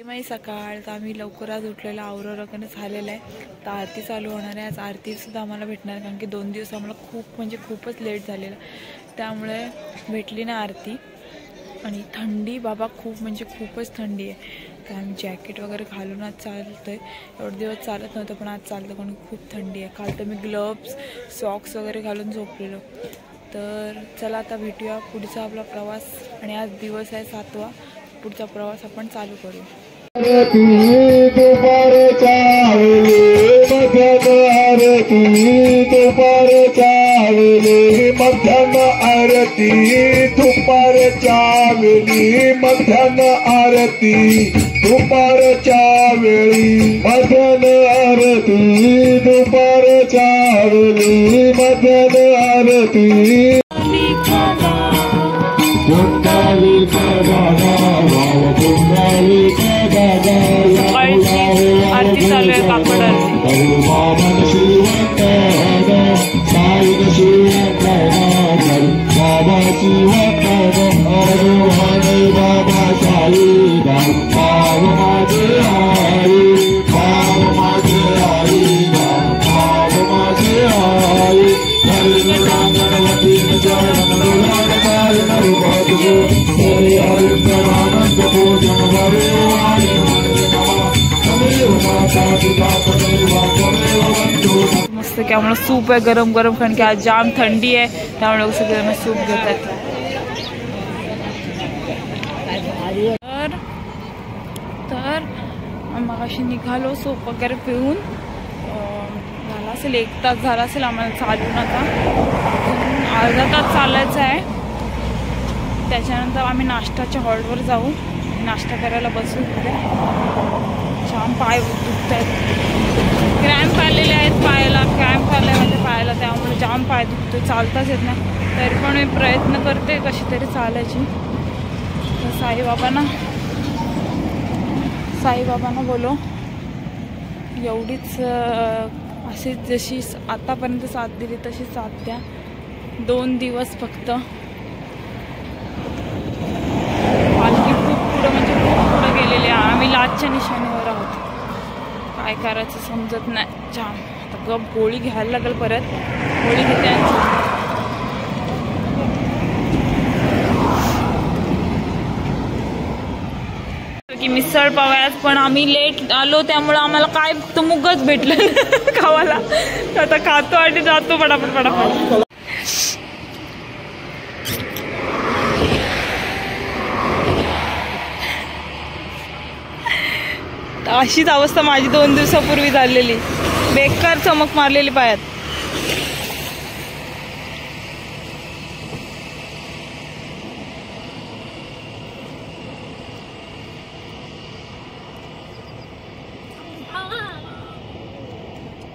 माही सकाळ तर आम्ही लवकर आज उठलेला आवरवरकडे झालेलं आहे. तर आरती चालू होणार आहे. आज आरतीसुद्धा आम्हाला भेटणार कारण की 2 दिवस आम्हाला खूपच लेट झालेला, त्यामुळे भेटली ना आरती. आणि थंडी बाबा खूपच थंडी आहे. तर आम्ही जॅकेट वगैरे घालून आज चालतोय. एवढे दिवस चालत नव्हतं पण आज चालतं कारण खूप थंडी आहे. काल तर मी ग्लव्स सॉक्स वगैरे घालून झोपलेलो. तर चला आता भेटूया पुढचा आपला प्रवास. आणि आज दिवस आहे 7वा. पुढचा प्रवास आपण चालू करूया. आरती दुपारच्या वेळी मध्यान्ह आरती दुपारच्या वेळी मध्यान्ह आरती दुपारच्या वेळी मध्यान्ह आरती दुपारच्या वेळी मध्यान्ह आरती आरती चालू आहे. कापड मस्त की आम्हाला सूप आहे गरम गरम कारण की आज जाम थंडी आहे, त्यामुळे सगळ्यांना सूप घेतात. तर मगाशी निघालो सूप वगैरे पिऊन. झाला असेल 1 तास झाला असेल आम्हाला चालून. आता अर्धा तास चालायचं आहे. त्याच्यानंतर आम्ही नाश्त्याच्या हॉलवर जाऊ. नाश्ता करायला बसू. छान पाय दुखत आहेत. क्रॅम्प आलेले आहेत पायाला. क्रॅम्प आले माझ्या पायाला, त्यामुळे जाम पाय दुखतो. चालताच येत नाही. तरी पण मी प्रयत्न करते कशी तरी चालायची. तर साईबाबांना बोलो एवढीच अशी जशी आतापर्यंत साथ दिली तशी साथ द्या. 2 दिवस फक्त. पालखी खूप पुढं गेलेली आहे. आम्ही लाचच्या निशाणीवर आहोत. काय करायचं समजत नाही. जाम आता गप गोळी घ्यायला लागेल. परत गोळी घेते की मिसळ पाव आज, पण आम्ही लेट आलो त्यामुळे आम्हाला काय फक्त मुगच भेटलं खावाला. आता खातो आणि जातो पटापट. अशीच अवस्था माझी 2 दिवसापूर्वी झालेली. बेकार चमक मारलेली पायात.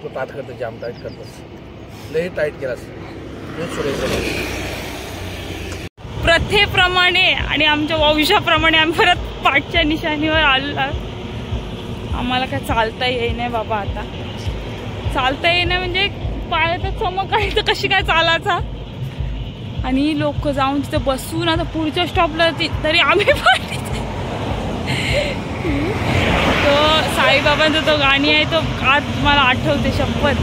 तो टाइट करतो, जाम टाइट करतोस. लई टाइट केलास. प्रथेप्रमाणे आणि आमच्या वंशाप्रमाणे आम्ही परत पाठच्या निशाणीवर आलो. आम्हाला काय चालता येईना बाबा. आता चालता येईना म्हणजे पायाचा चमक आहे तर कशी काय चालायचा. आणि लोक जाऊन तिथे बसून आता पुढच्या स्टॉपला तरी आम्ही तो साईबाबांचा तो गाणी आहे तो आज मला आठवते शपथ.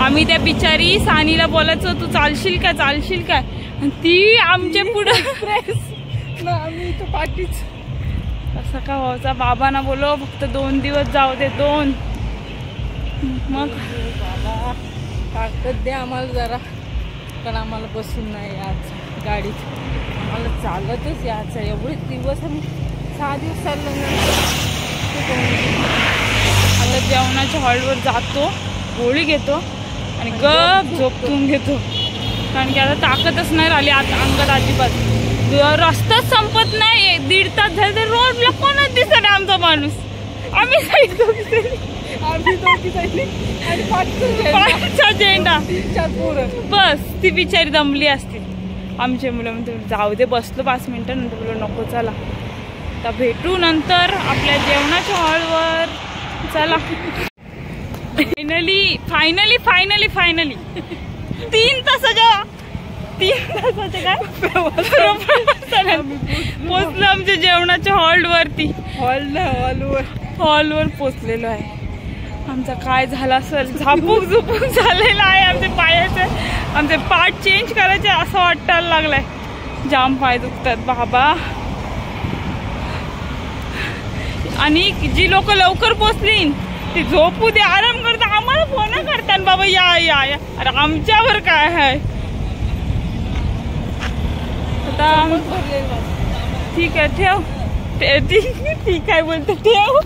आम्ही त्या बिचारी सानीला बोलायचो तू चालशील काय आणि ती आमच्या पुढं आम्ही तो पाठीच. असं का व्हायचा. बाबांना बोलो फक्त 2 दिवस जाऊ दे. 2 मग बाबा ताकद द्या आम्हाला जरा, कारण आम्हाला बसून नाही आज गाडीत. आम्हाला चालतच यायचं. एवढे दिवस आम्ही 6 दिवस चाललो. आता जेवणाच्या हॉलवर जातो, गोळी घेतो आणि गप झोपून घेतो. कारण की आता ताकदच नाही राहिली आता अंगात अजिबात. रस्ताच संपत नाही. 1.5 तास झाले रोडला कोणच दिसत आमचा माणूस. आम्ही पाठचा झेंडा बस. ती बिचारी दमली असती. आमच्या मुलं म्हणते जाऊ दे. बसलो 5 मिनिटं. नंतर बोललो नको चला आता भेटू नंतर आपल्या जेवणाच्या हॉलवर. चला फायनली 3 तासाच्या 3 तासाचे काय पोचलो आमच्या जेवणाच्या हॉलवरती. वरती हॉलवर पोचलेलो आहे. आमचा काय झाला असेल, झापूक झुपूक झालेला आहे आमच्या पायाचे. आमचे पाठ चेंज करायचे असं वाटायला लागलंय. जाम पाय दुखतात बाबा. आणि जी लोक लवकर पोचली ती झोपू दे, आराम करता, आम्हाला फोन करतात बाबा या या या. अरे आमच्यावर काय आहे आता. ठीक आहे ठेव. ठीक आहे बोलतो ठेव.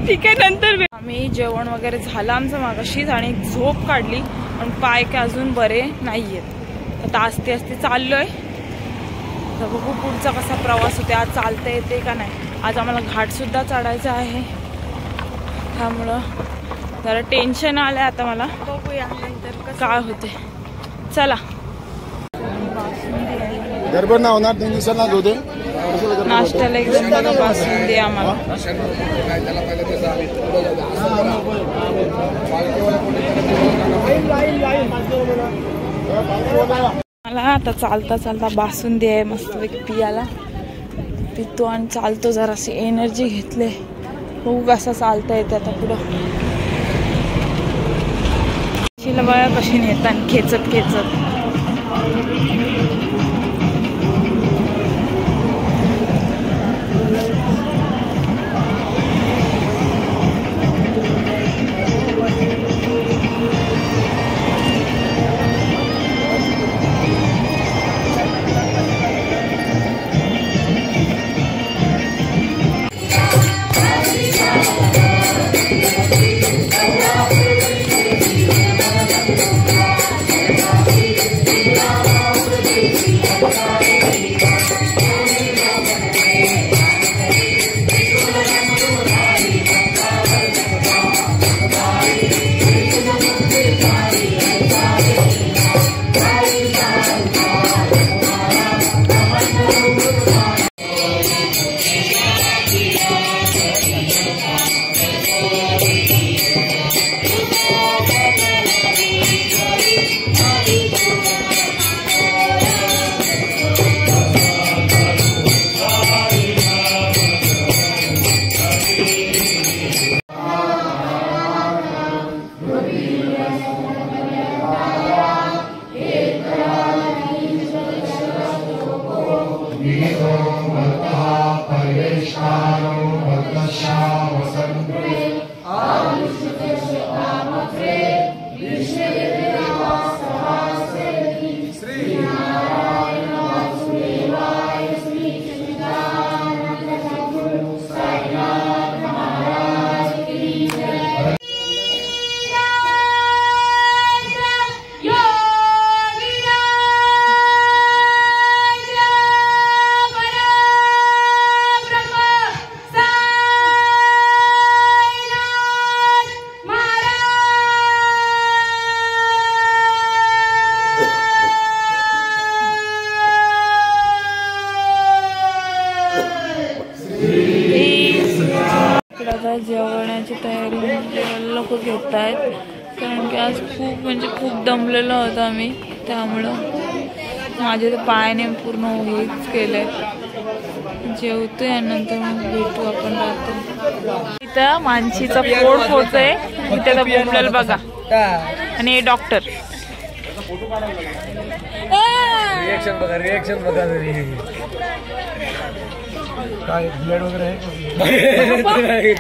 ठीक आहे नंतर. आम्ही जेवण वगैरे झालं आमचं मागाशीच आणि झोप काढली. पण पाय काय अजून बरे नाहीयेत. आता आस्ते आस्ते चाललोय. तर बघू पुढचा कसा प्रवास होते. आज चालता येते का नाही. आज आम्हाला घाट सुद्धा चढायचा आहे, त्यामुळं जरा टेन्शन आलंय आता मला. बघूया नंतर काय होते. चला. गडबड ना होणार दिवसांना घेऊ दे. नाश्त्याला एकदम बघा बासुंदी आम्हाला. मला आता चालता चालता बासुंदी आहे मस्तपैकी पियाला. पितो आणि चालतो. जराशी एनर्जी घेतले. बघू कसं चालता येते आता पुढं. शिला बघा कशी नेतात खेचत खेचत. जेवणाची तयारी लोक घेत आहेत. कारण की आज खूप दमलेलो होतो आम्ही. त्यामुळं माझे तर पायाने पूर्ण हेच केलंय. जेवतोय आणि नंतर मग भेटू आपण रात्री. इथं मानशीचा पोट फोडतोय. इथे तर बोंबलेल बघा. आणि डॉक्टर रिएक्शन बघा काय ब्लड वगैरे आहे.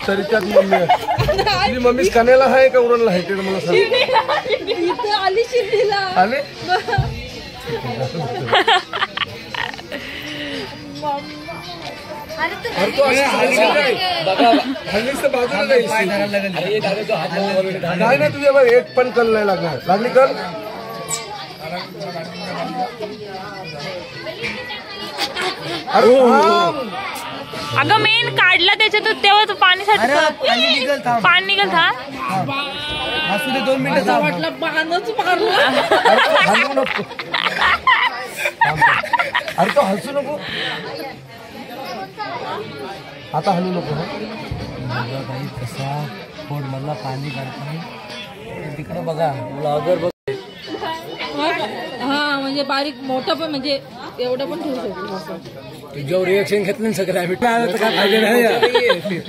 तरीच्यात मम्मी मम्मीच कण्याला आहे का उरणला आहे ते मला सांग. आले नाही ना तुझ्या एक पण कल नाही लागणार. लागली कल अगं मेन काढला त्याच्यातून तेव्हा तो पाणी पाणी निघल था. असू दे 2 मिनिटं वाटलं पानच मारलं. अरे तो हसू नको आता हलू नको. कसा पोट मधला पाणी काढताना तिकडे बघा ब्लॉगर बघ. हा म्हणजे बारीक मोठं पण म्हणजे एवढं पण ठेवू शकतो. तुझ्यावर रिएक्शन घेतलं सगळं आम्ही काय फायदा नाही.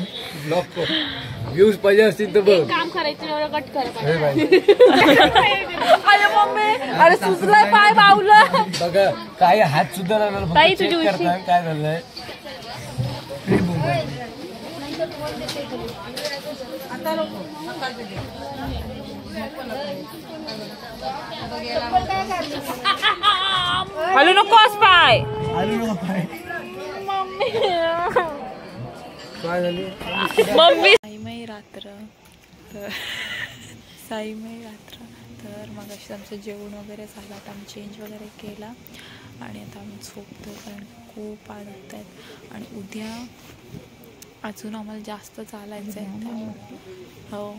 ब्लॉक व्ह्यूज पाहिजे असतील तर बघ. काम करायचं कट कर. अरे मम्मी अरे सुचलाय पाय बावलं. बघा काय हात सुद्धा राहणार ताई, तुझी उशी. काय झालंय. हॅलो नकोस पाय. काय झाली मम्मी. साईमय रात्र तर मग अशी आमचं जेवण वगैरे झालं. आता आम्ही चेंज वगैरे केला आणि आता आम्ही झोपतो कारण खूप आळत आहेत आणि उद्या अजून आम्हाला जास्त चालायचं आहे त्यामुळे. हो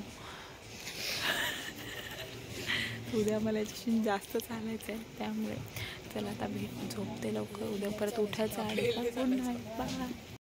उद्या मला याच्याशी जास्त चालायचं आहे त्यामुळे चला आता झोपते लवकर. उद्या परत उठायचं आणि बाय.